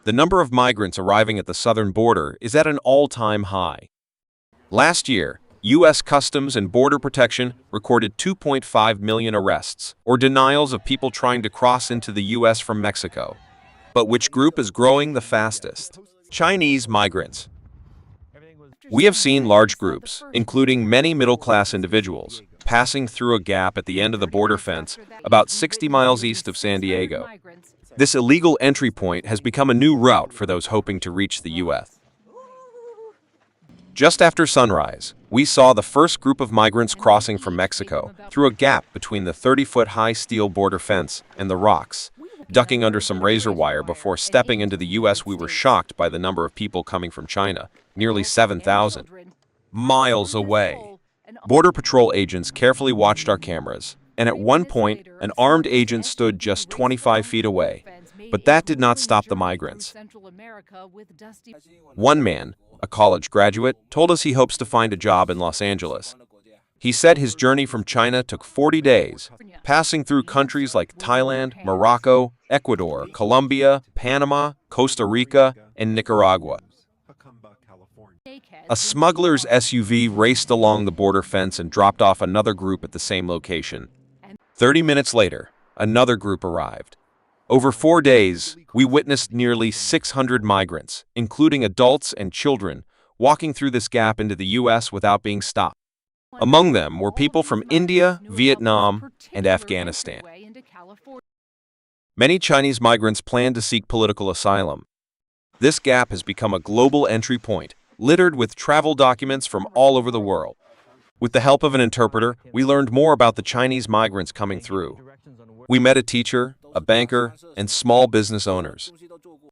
The number of migrants arriving at the southern border is at an all-time high. Last year, U.S. Customs and Border Protection recorded 2.5 million arrests, or denials of people trying to cross into the U.S. from Mexico. But which group is growing the fastest? Chinese migrants. We have seen large groups, including many middle-class individuals, passing through a gap at the end of the border fence about 60 miles east of San Diego. This illegal entry point has become a new route for those hoping to reach the U.S. Just after sunrise, we saw the first group of migrants crossing from Mexico through a gap between the 30-foot-high steel border fence and the rocks. Ducking under some razor wire before stepping into the U.S., we were shocked by the number of people coming from China, nearly 7,000 miles away. Border Patrol agents carefully watched our cameras, and at one point, an armed agent stood just 25 feet away. But that did not stop the migrants. One man, a college graduate, told us he hopes to find a job in Los Angeles. He said his journey from China took 40 days, passing through countries like Thailand, Morocco, Ecuador, Colombia, Panama, Costa Rica, and Nicaragua. A smuggler's SUV raced along the border fence and dropped off another group at the same location. 30 minutes later, another group arrived. Over 4 days, we witnessed nearly 600 migrants, including adults and children, walking through this gap into the U.S. without being stopped. Among them were people from India, Vietnam, and Afghanistan. Many Chinese migrants plan to seek political asylum. This gap has become a global entry point, littered with travel documents from all over the world. With the help of an interpreter, we learned more about the Chinese migrants coming through. We met a teacher, a banker, and small business owners.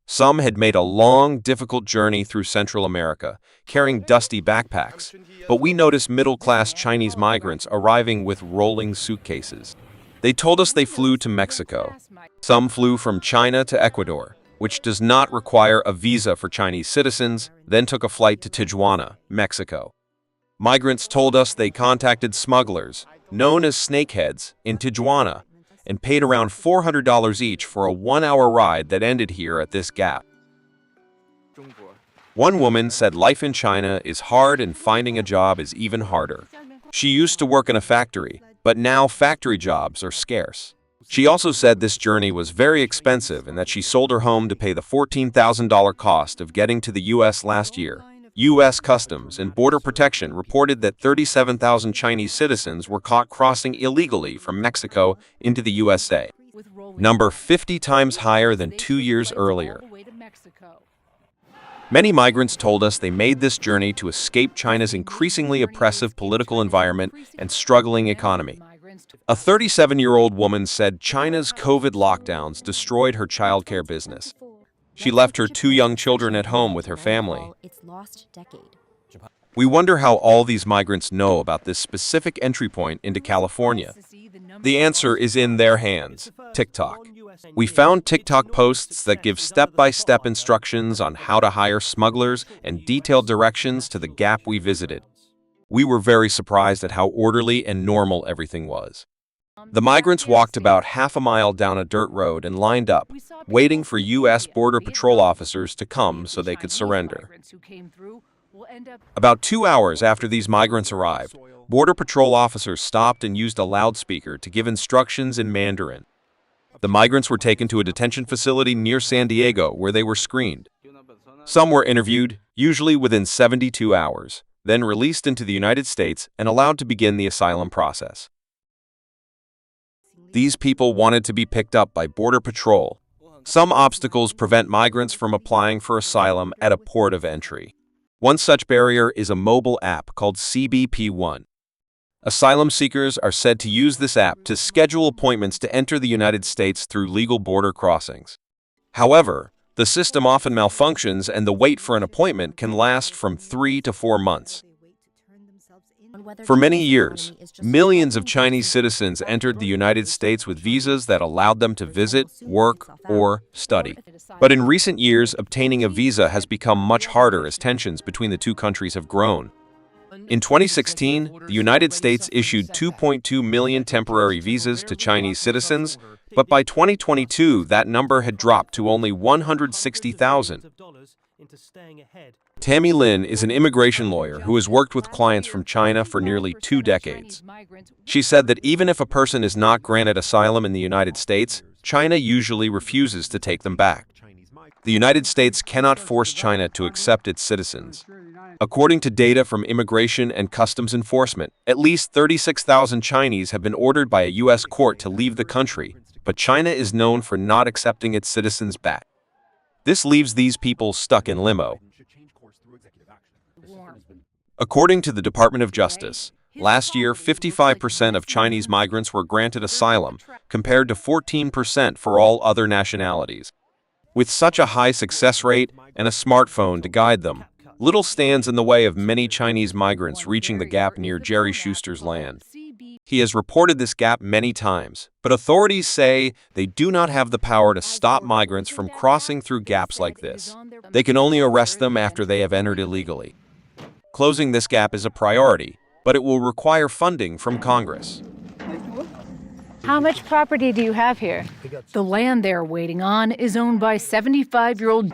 Some had made a long, difficult journey through Central America, carrying dusty backpacks, but we noticed middle-class Chinese migrants arriving with rolling suitcases. They told us they flew to Mexico. Some flew from China to Ecuador, which does not require a visa for Chinese citizens, then took a flight to Tijuana, Mexico. Migrants told us they contacted smugglers, known as snakeheads, in Tijuana, and paid around $400 each for a 1-hour ride that ended here at this gap. One woman said life in China is hard and finding a job is even harder. She used to work in a factory, but now factory jobs are scarce. She also said this journey was very expensive and that she sold her home to pay the $14,000 cost of getting to the U.S. last year. U.S. Customs and Border Protection reported that 37,000 Chinese citizens were caught crossing illegally from Mexico into the USA, number 50 times higher than 2 years earlier. Many migrants told us they made this journey to escape China's increasingly oppressive political environment and struggling economy. A 37-year-old woman said China's COVID lockdowns destroyed her childcare business. She left her 2 young children at home with her family. We wonder how all these migrants know about this specific entry point into California. The answer is in their hands: TikTok. We found TikTok posts that give step-by-step instructions on how to hire smugglers and detailed directions to the gap we visited. We were very surprised at how orderly and normal everything was. The migrants walked about half a mile down a dirt road and lined up, waiting for U.S. Border Patrol officers to come so they could surrender. About 2 hours after these migrants arrived, Border Patrol officers stopped and used a loudspeaker to give instructions in Mandarin. The migrants were taken to a detention facility near San Diego where they were screened. Some were interviewed, usually within 72 hours, then released into the United States and allowed to begin the asylum process. These people wanted to be picked up by Border Patrol. Some obstacles prevent migrants from applying for asylum at a port of entry. One such barrier is a mobile app called CBP-1. Asylum seekers are said to use this app to schedule appointments to enter the United States through legal border crossings. However, the system often malfunctions and the wait for an appointment can last from 3 to 4 months. For many years, millions of Chinese citizens entered the United States with visas that allowed them to visit, work, or study. But in recent years, obtaining a visa has become much harder as tensions between the two countries have grown. In 2016, the United States issued 2.2 million temporary visas to Chinese citizens, But by 2022, that number had dropped to only 160,000. Tammy Lin is an immigration lawyer who has worked with clients from China for nearly 2 decades. She said that even if a person is not granted asylum in the United States, China usually refuses to take them back. The United States cannot force China to accept its citizens. According to data from Immigration and Customs Enforcement, at least 36,000 Chinese have been ordered by a U.S. court to leave the country, but China is known for not accepting its citizens back. This leaves these people stuck in limbo. According to the Department of Justice, last year 55% of Chinese migrants were granted asylum, compared to 14% for all other nationalities. With such a high success rate and a smartphone to guide them, little stands in the way of many Chinese migrants reaching the gap near Jerry Schuster's land. He has reported this gap many times, but authorities say they do not have the power to stop migrants from crossing through gaps like this. They can only arrest them after they have entered illegally. Closing this gap is a priority, but it will require funding from Congress. How much property do you have here? The land they're waiting on is owned by 75-year-old.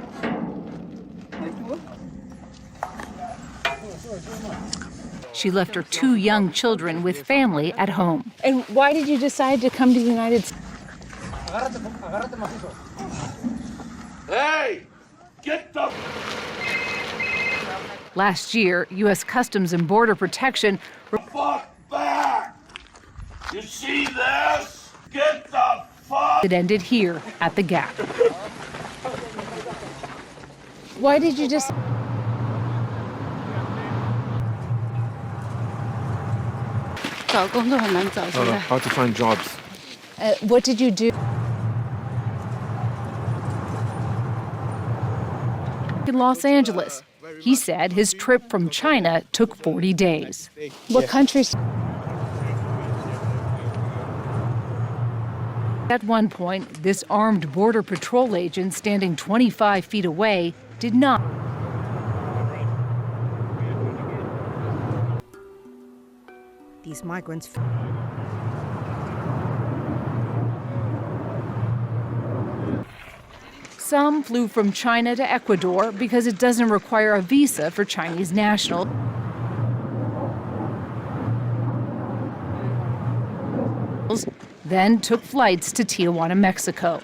She left her 2 young children with family at home. And why did you decide to come to the United States? Hey! Get the Last year, U.S. Customs and Border Protection fuck back! You see this? Get the fuck! it ended here at the gap. Why did you just? Hard to find jobs. What did you do? In Los Angeles, he said his trip from China took 40 days. What countries? At one point, this armed Border Patrol agent standing 25 feet away did not. These migrants. Some flew from China to Ecuador because it doesn't require a visa for Chinese nationals. Then took flights to Tijuana, Mexico.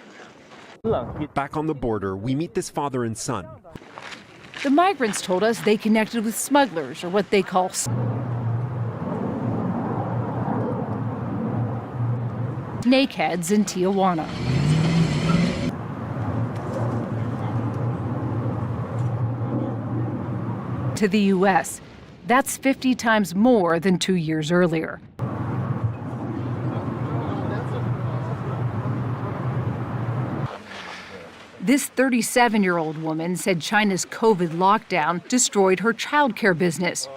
Back on the border, we meet this father and son. The migrants told us they connected with smugglers, or what they call snakeheads in Tijuana. To the U.S. That's 50 times more than 2 years earlier. This 37-year-old woman said China's COVID lockdown destroyed her childcare business.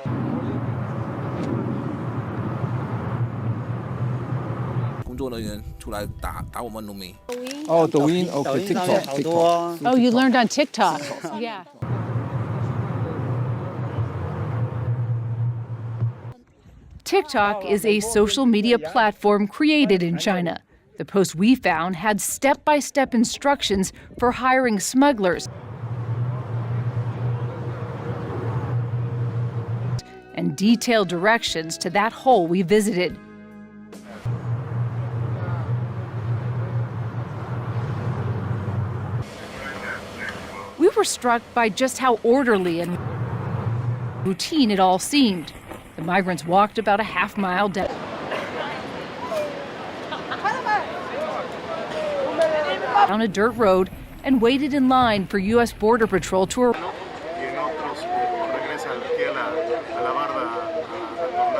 Oh, Douyin, okay, TikTok. Oh, you learned on TikTok. Yeah. TikTok is a social media platform created in China. The post we found had step-by-step instructions for hiring smugglers and detailed directions to that hole we visited. We were struck by just how orderly and routine it all seemed. The migrants walked about a half-mile down a dirt road and waited in line for U.S. Border Patrol to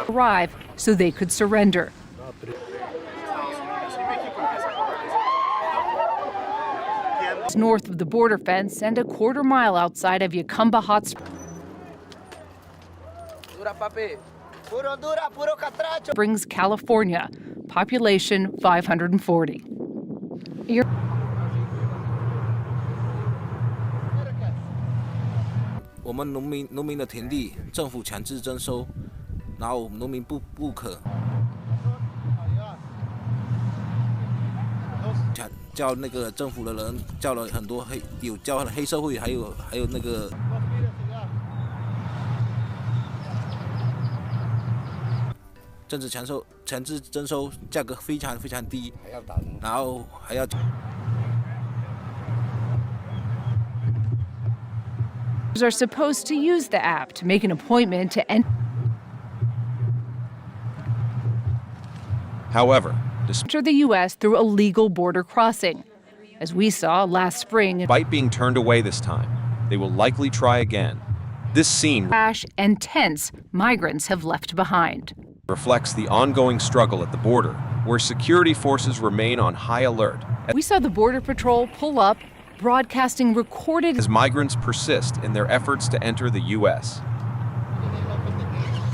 arrive so they could surrender. North of the border fence and a quarter-mile outside of Yacumba Hot Springs, California, population 540. 叫那个政府的人叫了很多有叫黑社会，还有那个。政治强制征收，价格非常非常低，然后还要。Are supposed to use the app to make an appointment to However, enter the U.S. through a legal border crossing. As we saw last spring, despite being turned away this time, they will likely try again. This scene crash and tents migrants have left behind. reflects the ongoing struggle at the border, where security forces remain on high alert We saw the Border Patrol pull up, broadcasting recorded as migrants persist in their efforts to enter the U.S.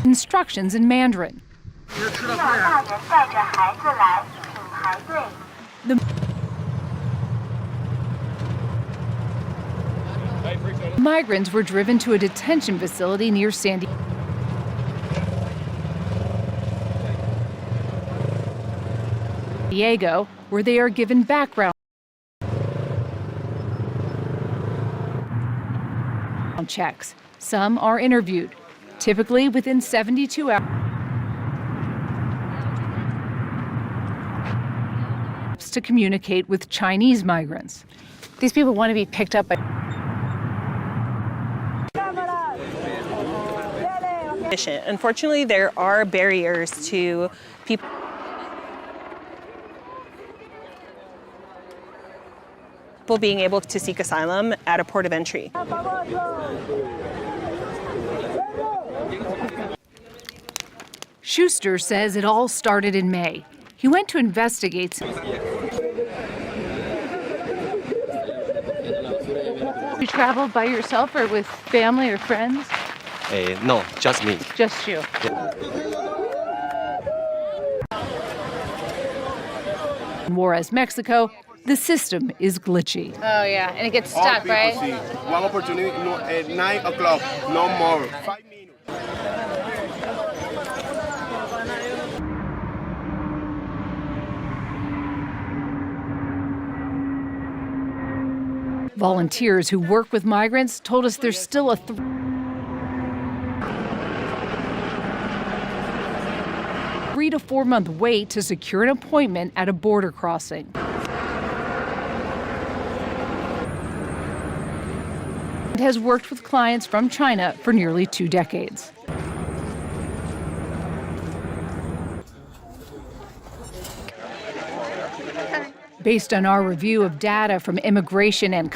instructions in Mandarin. The migrants were driven to a detention facility near San Diego, where they are given background checks. Some are interviewed, typically within 72 hours, to communicate with Chinese migrants. These people want to be picked up by Unfortunately, there are barriers to people being able to seek asylum at a port of entry. Schuster says it all started in May. He went to investigate. You traveled by yourself or with family or friends? No, just me. Just you. In U.S Mexico, the system is glitchy. Oh, yeah, and it gets stuck, right? One opportunity at 9 o'clock, no more. 5 minutes. Volunteers who work with migrants told us there's still a 3 to 4 month wait to secure an appointment at a border crossing. It has worked with clients from China for nearly 2 decades. Based on our review of data from immigration and